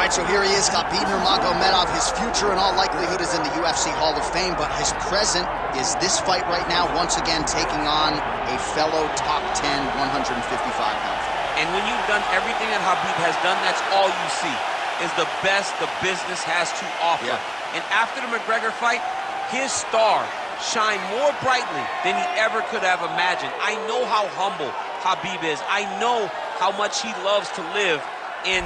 right, so here he is, Khabib Nurmagomedov. His future, in all likelihood, is in the UFC Hall of Fame, but his present is this fight right now, once again taking on a fellow top 10, 155-pound fighter. And when you've done everything that Khabib has done, that's all you see, is the best the business has to offer. Yeah. And after the McGregor fight, his star shined more brightly than he ever could have imagined. I know how humble Khabib is. I know how much he loves to live in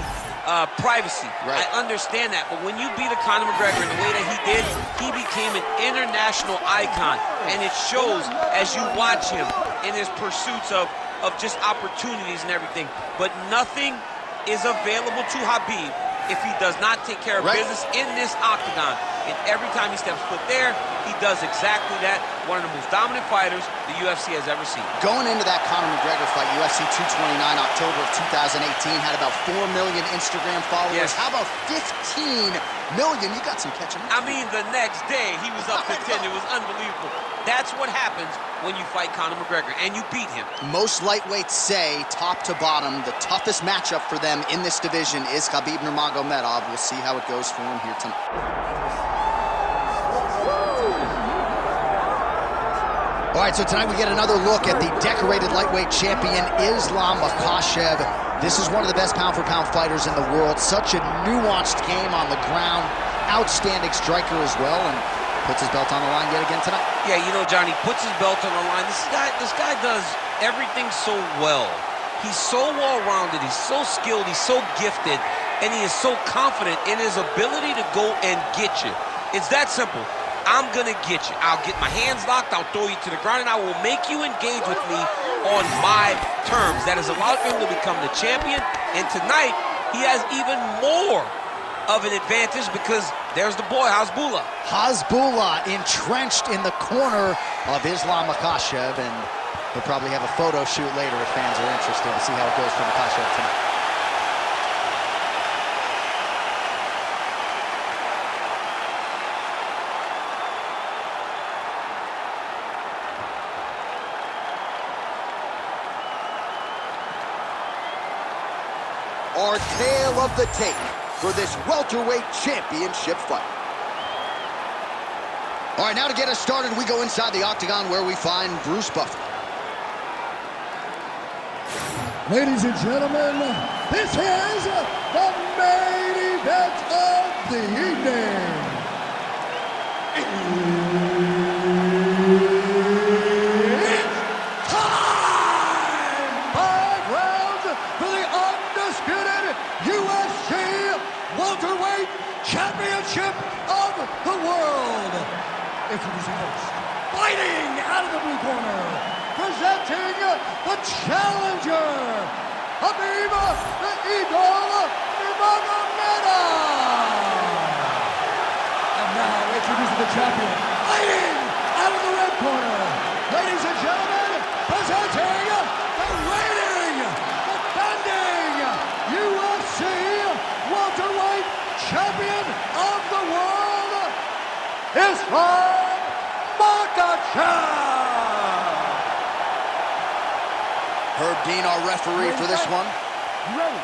privacy. Right. I understand that, but when you beat a Conor McGregor in the way that he did, he became an international icon, and it shows as you watch him in his pursuits of just opportunities and everything. But nothing is available to Khabib if he does not take care of business in this octagon. And every time he steps foot there, he does exactly that. One of the most dominant fighters the UFC has ever seen. Going into that Conor McGregor fight, UFC 229, October of 2018, had about 4 million Instagram followers. Yes. How about 15 million? You got some catching up. I mean, the next day, he was up to 10. It was unbelievable. That's what happens when you fight Conor McGregor, and you beat him. Most lightweights say, top to bottom, the toughest matchup for them in this division is Khabib Nurmagomedov. We'll see how it goes for him here tonight. All right, so tonight we get another look at the decorated lightweight champion, Islam Makhachev. This is one of the best pound-for-pound fighters in the world. Such a nuanced game on the ground. Outstanding striker as well, and puts his belt on the line yet again tonight. Yeah, you know, Johnny, puts his belt on the line. This guy does everything so well. He's so well-rounded, he's so skilled, he's so gifted, and he is so confident in his ability to go and get you. It's that simple. I'm gonna get you. I'll get my hands locked, I'll throw you to the ground, and I will make you engage with me on my terms. That has allowed him to become the champion, and tonight, he has even more of an advantage because there's the boy, Hasbullah. Hasbullah entrenched in the corner of Islam Makhachev, and he'll probably have a photo shoot later if fans are interested to see how it goes for Makhachev tonight. Our tale of the tape for this welterweight championship fight. All right, now to get us started, we go inside the octagon where we find Bruce Buffer. Ladies and gentlemen, this is the main event of the evening. Championship of the world. Introducing first, fighting out of the blue corner, presenting the challenger, Khabib the Eagle Nurmagomedov. And now introducing the champion, fighting out of the red corner, ladies and gentlemen, presenting the reigning, defending UFC welterweight champion of the world, Islam Makhachev. Herb Dean, our referee for this one. Ready.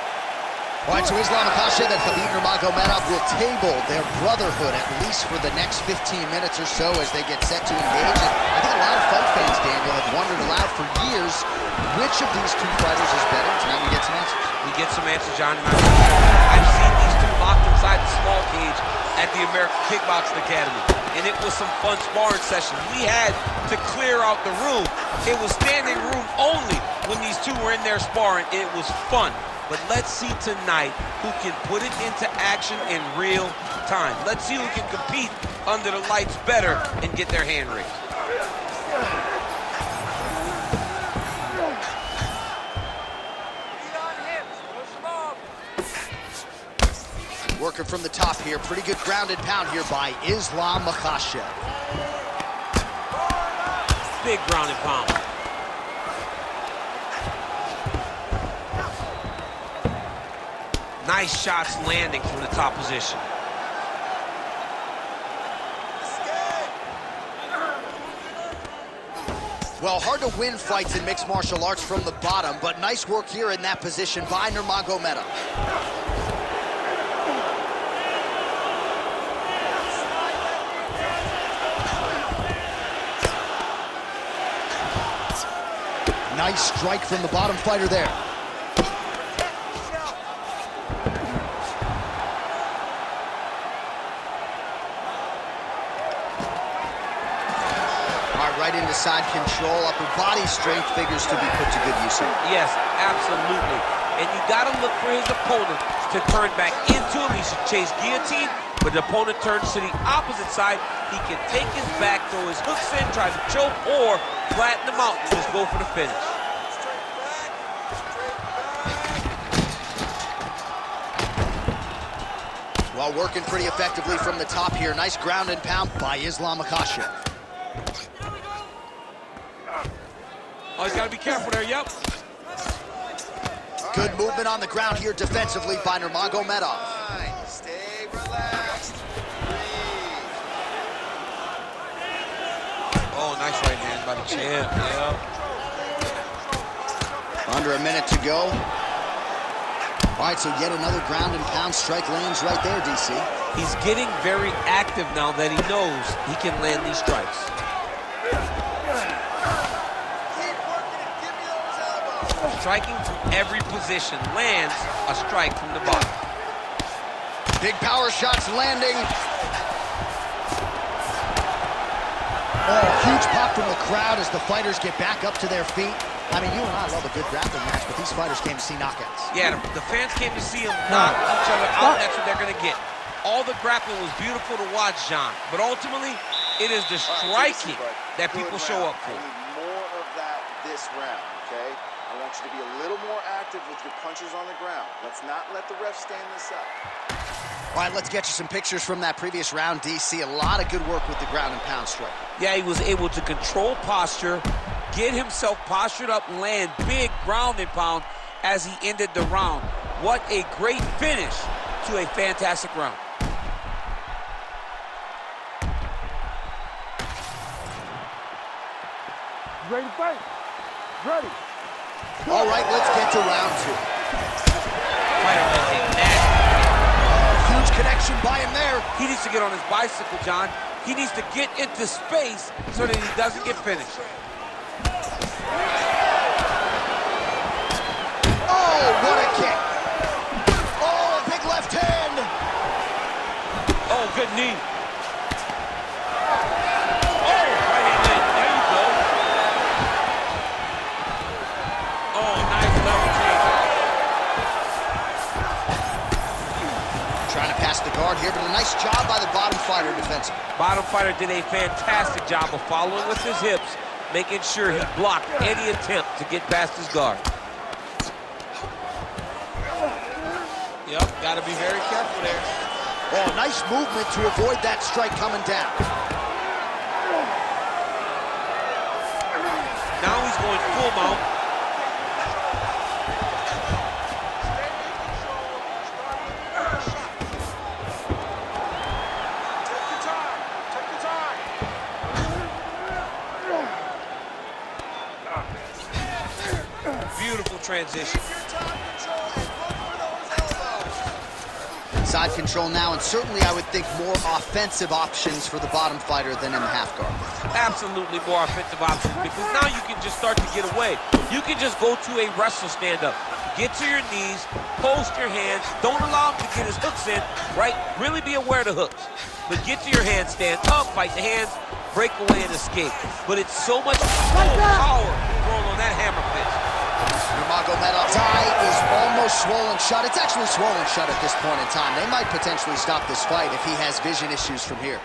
All right, so Islam Makhachev and Khabib Nurmagomedov will table their brotherhood at least for the next 15 minutes or so as they get set to engage. And I think a lot of fight fans, Daniel, have wondered aloud for years which of these two fighters is better. Tonight we get some answers. We get some answers, John. I've seen these two locked inside the small cage at the American Kickboxing Academy, and it was some fun sparring sessions. We had to clear out the room. It was standing room only when these two were in there sparring. It was fun. But let's see tonight who can put it into action in real time. Let's see who can compete under the lights better and get their hand raised. Working from the top here. Pretty good grounded pound here by Islam Makhachev. Big grounded pound. Nice shots landing from the top position. Well, hard to win fights in mixed martial arts from the bottom, but nice work here in that position by Nurmagomedov. Nice strike from the bottom fighter there. Right into side control. Upper body strength figures to be put to good use here. Yes, absolutely. And you got to look for his opponent to turn back into him. He should chase guillotine, but the opponent turns to the opposite side. He can take his back, throw his hooks in, try to choke, or flatten him out and just go for the finish. Well, working pretty effectively from the top here. Nice ground and pound by Islam Makhachev. Oh, he's got to be careful there, yep. Good movement on the ground here defensively by Nurmagomedov. Stay relaxed. Breathe. Oh, nice right hand by the champ, yeah. Under a minute to go. All right, so yet another ground and pound strike lands right there, DC. He's getting very active now that he knows he can land these strikes. Striking from every position, lands a strike from the bottom. Big power shots landing. Oh, huge pop from the crowd as the fighters get back up to their feet. I mean, you and I love a good grappling match, but these fighters came to see knockouts. Yeah, the fans came to see them knock each other out. That's what they're going to get. All the grappling was beautiful to watch, John, but ultimately, it is the striking that people show up for. I need more of that this round, okay? I want you to be a little more active with your punches on the ground. Let's not let the ref stand this up. All right, let's get you some pictures from that previous round, DC. A lot of good work with the ground and pound strike. Yeah, he was able to control posture, get himself postured up, land big ground and pound as he ended the round. What a great finish to a fantastic round. Ready to fight? Ready. All right, let's get to round two. Fighter was a nasty. Huge connection by him there. He needs to get on his bicycle, John. He needs to get into space so that he doesn't get finished. Oh, what a kick. Oh, a big left hand. Oh, good knee. Oh, right hand in. There you go. Oh, nice level change. Trying to pass the guard here, but a nice job by the bottom fighter defensively. Bottom fighter did a fantastic job of following with his hips, making sure he blocked any attempt to get past his guard. Yep, got to be very careful there. Oh, nice movement to avoid that strike coming down. Now he's going full mount. Beautiful transition. Side control now, and certainly I would think more offensive options for the bottom fighter than in the half guard. Absolutely more offensive options, because now you can just start to get away. You can just go to a wrestler stand-up. Get to your knees, post your hands, don't allow him to get his hooks in, right? Really be aware of the hooks. But get to your hands, stand up, fight the hands, break away and escape. But it's so much full power thrown on that hammer fist. Nurmagomedov's eye is almost swollen shut. It's actually swollen shut at this point in time. They might potentially stop this fight if he has vision issues from here.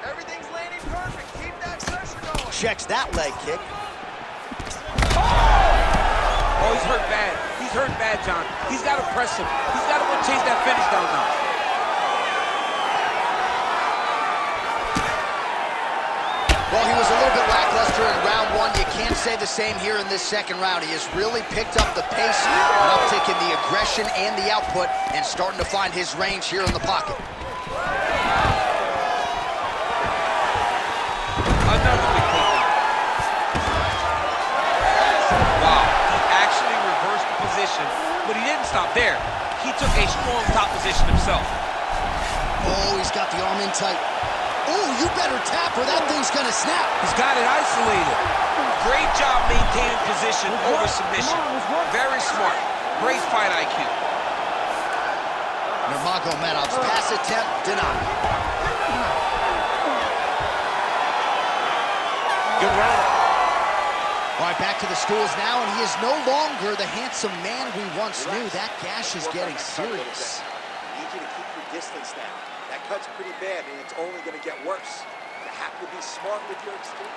Everything's landing perfect. Keep that pressure going. Checks that leg kick. Oh, he's hurt bad. He's hurt bad, John. He's got to press him. He's got to go chase that finish down now. Well, he was a little bit lackluster in round one. You can't say the same here in this second round. He has really picked up the pace, an uptick in the aggression and the output, and starting to find his range here in the pocket. Another big kick. Wow, he actually reversed the position, but he didn't stop there. He took a strong top position himself. Oh, he's got the arm in tight. Oh, you better tap or that thing's gonna snap. He's got it isolated. Great job maintaining position over submission. Very smart. Great fight IQ. Nurmagomedov's pass attempt denied. Good round. All right, back to the stools now, and he is no longer the handsome man we once knew. That gash is getting serious. I need you to keep your distance now. That cut's pretty bad, and it's only going to get worse. You have to be smart with your experience.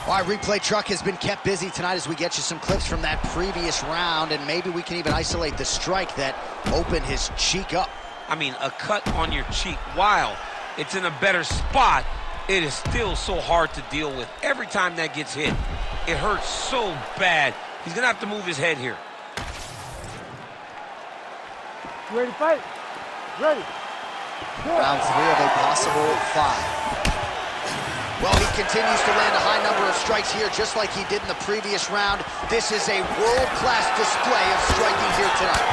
All right, replay truck has been kept busy tonight as we get you some clips from that previous round, and maybe we can even isolate the strike that opened his cheek up. I mean, a cut on your cheek, while it's in a better spot, it is still so hard to deal with. Every time that gets hit, it hurts so bad. He's going to have to move his head here. You ready to fight? Ready. Round 3 of a possible 5. Well, he continues to land a high number of strikes here, just like he did in the previous round. This is a world-class display of striking here tonight.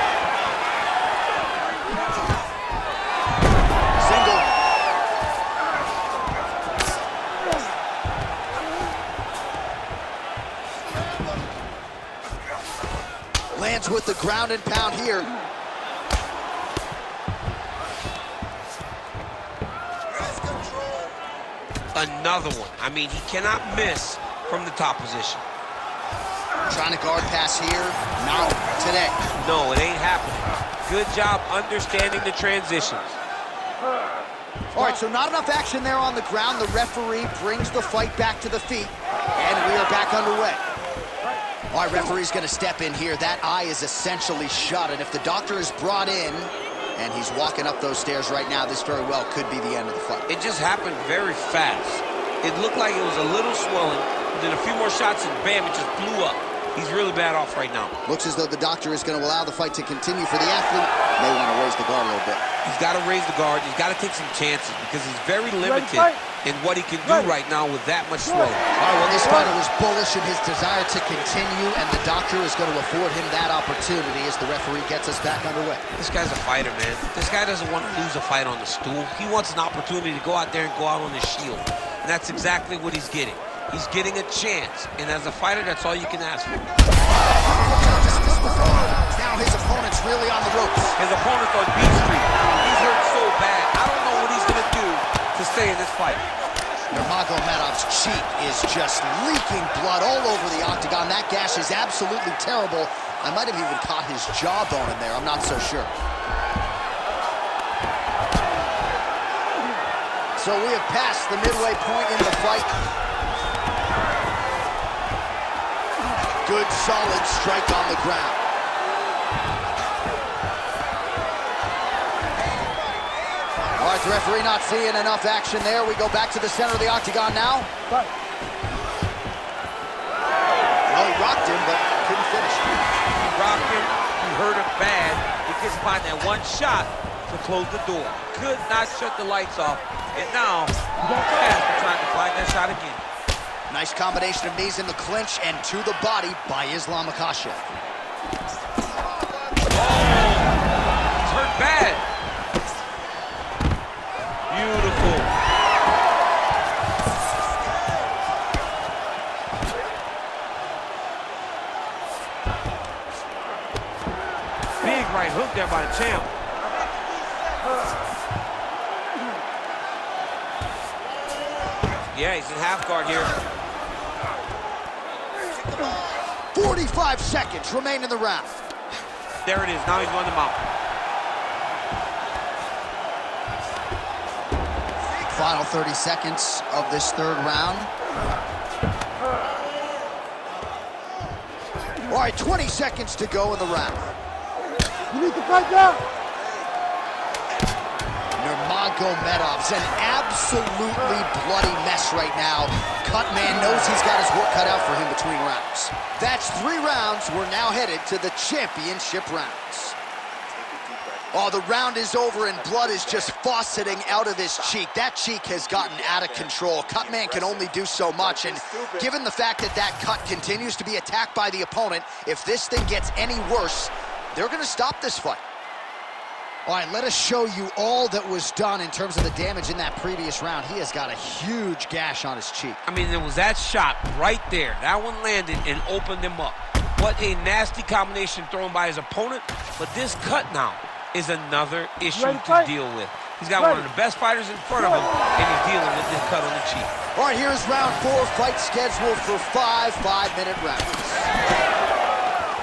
Single. Lands with the ground and pound here. Another one. I mean, he cannot miss from the top position. Trying to guard pass here. Not today. No, it ain't happening. Good job understanding the transitions. All right, so not enough action there on the ground. The referee brings the fight back to the feet, and we are back underway. All right, referee's going to step in here. That eye is essentially shut, and if the doctor is brought in, and he's walking up those stairs right now, this very well could be the end of the fight. It just happened very fast. It looked like it was a little swelling, then a few more shots, and bam, it just blew up. He's really bad off right now. Looks as though the doctor is going to allow the fight to continue for the athlete. May want to raise the guard a little bit. He's got to raise the guard. He's got to take some chances because he's very limited in what he can do right now with that much swelling. All right, well, this fighter was bullish in his desire to continue, and the doctor is going to afford him that opportunity as the referee gets us back underway. This guy's a fighter, man. This guy doesn't want to lose a fight on the stool. He wants an opportunity to go out there and go out on his shield. And that's exactly what he's getting. He's getting a chance. And as a fighter, that's all you can ask for. Now his opponent's really on the ropes. His opponent's on Beat Street. He's hurt so bad. I don't know what he's going to do to stay in this fight. Nurmagomedov's cheek is just leaking blood all over the octagon. That gash is absolutely terrible. I might have even caught his jawbone in there. I'm not so sure. So we have passed the midway point in the fight. Good, solid strike on the ground. All right, the referee not seeing enough action there. We go back to the center of the octagon now. Well, he rocked him, but couldn't finish. He rocked him. He hurt him bad. He just find that one shot to close the door. Could not shut the lights off. And now, he's trying to find that shot again. Nice combination of knees in the clinch and to the body by Makhachev. Oh, he's hurt bad. Beautiful. Big right hook there by the champ. Yeah, he's in half guard here. 45 seconds remain in the round. There it is. Now he's run them out. Final 30 seconds of this third round. All right, 20 seconds to go in the round. You need to fight down. Nurmagomedov's an absolutely bloody mess right now. Cut man knows he's got his work cut out for him between rounds. That's 3 rounds. We're now headed to the championship rounds. Oh, the round is over and blood is just fauceting out of his cheek. That cheek has gotten out of control. Cut man can only do so much, and given the fact that that cut continues to be attacked by the opponent, if this thing gets any worse, they're going to stop this fight. All right, let us show you all that was done in terms of the damage in that previous round. He has got a huge gash on his cheek. I mean, there was that shot right there. That one landed and opened him up. What a nasty combination thrown by his opponent. But this cut now is another issue to deal with. He's got one of the best fighters in front of him, and he's dealing with this cut on the cheek. All right, here's round 4, fight scheduled for 5 5-minute rounds.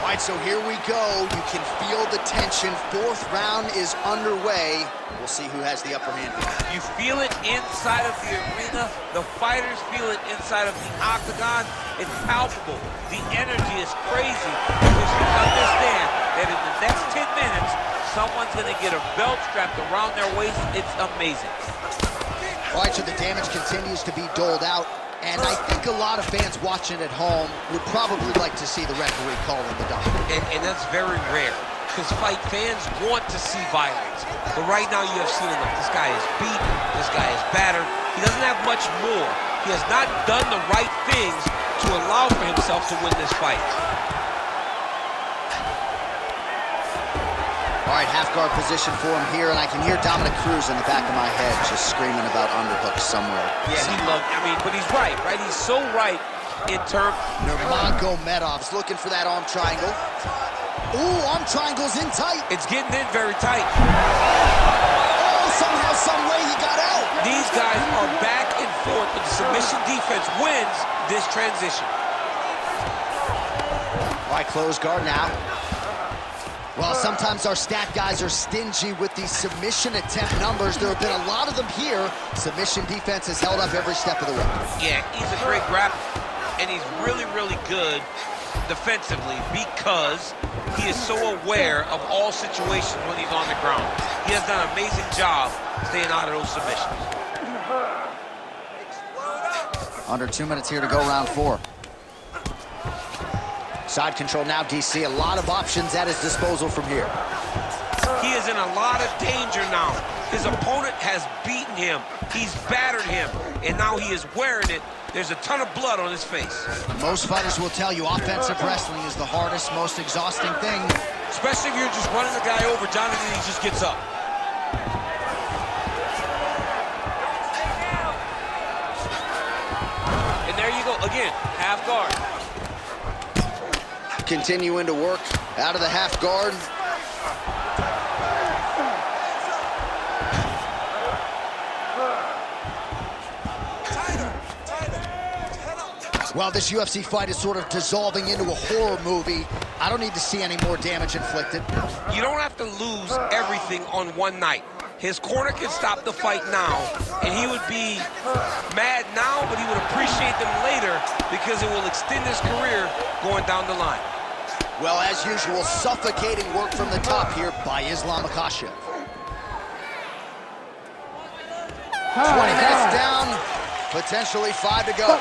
All right, so here we go. You can feel the tension. 4th round is underway. We'll see who has the upper hand. You feel it inside of the arena. The fighters feel it inside of the octagon. It's palpable. The energy is crazy because you understand that in the next 10 minutes, someone's going to get a belt strapped around their waist. It's amazing. All right, so the damage continues to be doled out. And I think a lot of fans watching at home would probably like to see the referee calling the dot. And that's very rare, because fight fans want to see violence. But right now you have seen enough. This guy is beaten. This guy is battered. He doesn't have much more. He has not done the right things to allow for himself to win this fight. All right, half guard position for him here, and I can hear Dominic Cruz in the back of my head just screaming about underhooks somewhere. Yeah, he loved, I mean, but he's right? He's so right in terms. Nurmagomedov's looking for that arm triangle. Ooh, arm triangle's in tight. It's getting in very tight. Oh, somehow, some way he got out. These guys are back and forth, but the submission defense wins this transition. All right, close guard now. Well, sometimes our stat guys are stingy with these submission attempt numbers. There have been a lot of them here. Submission defense has held up every step of the way. Yeah, he's a great grappler, and he's really, really good defensively because he is so aware of all situations when he's on the ground. He has done an amazing job staying out of those submissions. Under 2 minutes here to go, round 4. Side control now, DC. A lot of options at his disposal from here. He is in a lot of danger now. His opponent has beaten him. He's battered him, and now he is wearing it. There's a ton of blood on his face. Most fighters will tell you offensive wrestling is the hardest, most exhausting thing. Especially if you're just running the guy over, Jonathan, and he just gets up. And there you go, again, half guard. Continuing to work out of the half guard. Well, this UFC fight is sort of dissolving into a horror movie. I don't need to see any more damage inflicted. You don't have to lose everything on one night. His corner can stop the fight now, and he would be mad now, but he would appreciate them later because it will extend his career going down the line. Well, as usual, suffocating work from the top here by Makhachev. 20 minutes down, potentially 5 to go.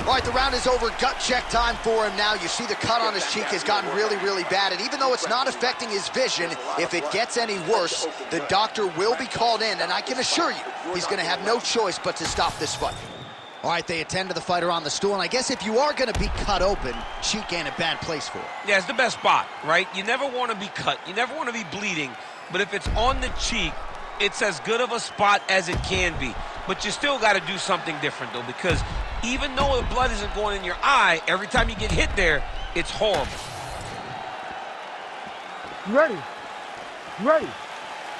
All right, the round is over. Gut check time for him now. You see the cut on his cheek has gotten really, really bad. And even though it's not affecting his vision, if it gets any worse, the doctor will be called in. And I can assure you, he's going to have no choice but to stop this fight. All right, they attend to the fighter on the stool. And I guess if you are going to be cut open, cheek ain't a bad place for it. Yeah, it's the best spot, right? You never want to be cut. You never want to be bleeding. But if it's on the cheek, it's as good of a spot as it can be. But you still got to do something different, though, because even though the blood isn't going in your eye, every time you get hit there, it's horrible. You ready? You ready?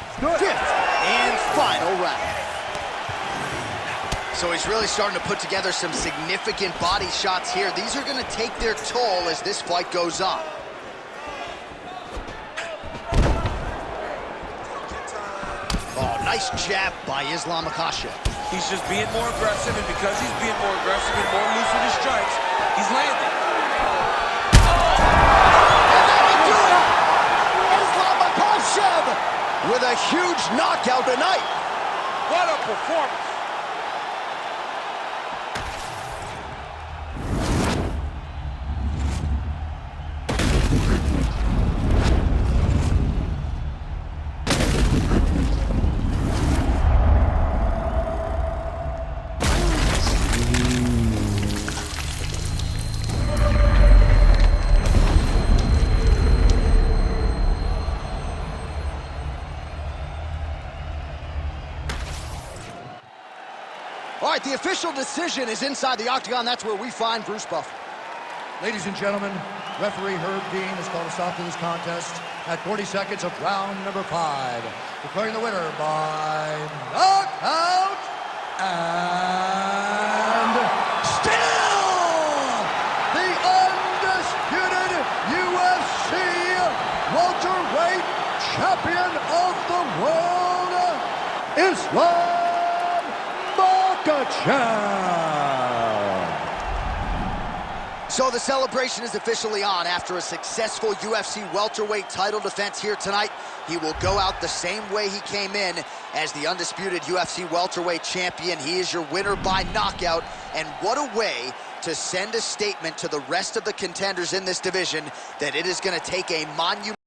Let's do it. 5th and final round. So he's really starting to put together some significant body shots here. These are going to take their toll as this fight goes on. Oh, nice jab by Makhachev. He's just being more aggressive, and because he's being more aggressive and more loose with his strikes, he's landing. Makhachev with a huge knockout tonight. What a performance. right, the official decision is inside the octagon. That's where we find Bruce Buffer. Ladies and gentlemen, referee Herb Dean has called a stop to this contest at 40 seconds of round number 5, declaring the winner by knockout and still the undisputed UFC welterweight champion of the world, Islam Makhachev. So the celebration is officially on. After a successful UFC welterweight title defense here tonight, he will go out the same way he came in as the undisputed UFC welterweight champion. He is your winner by knockout, and what a way to send a statement to the rest of the contenders in this division that it is going to take a monumental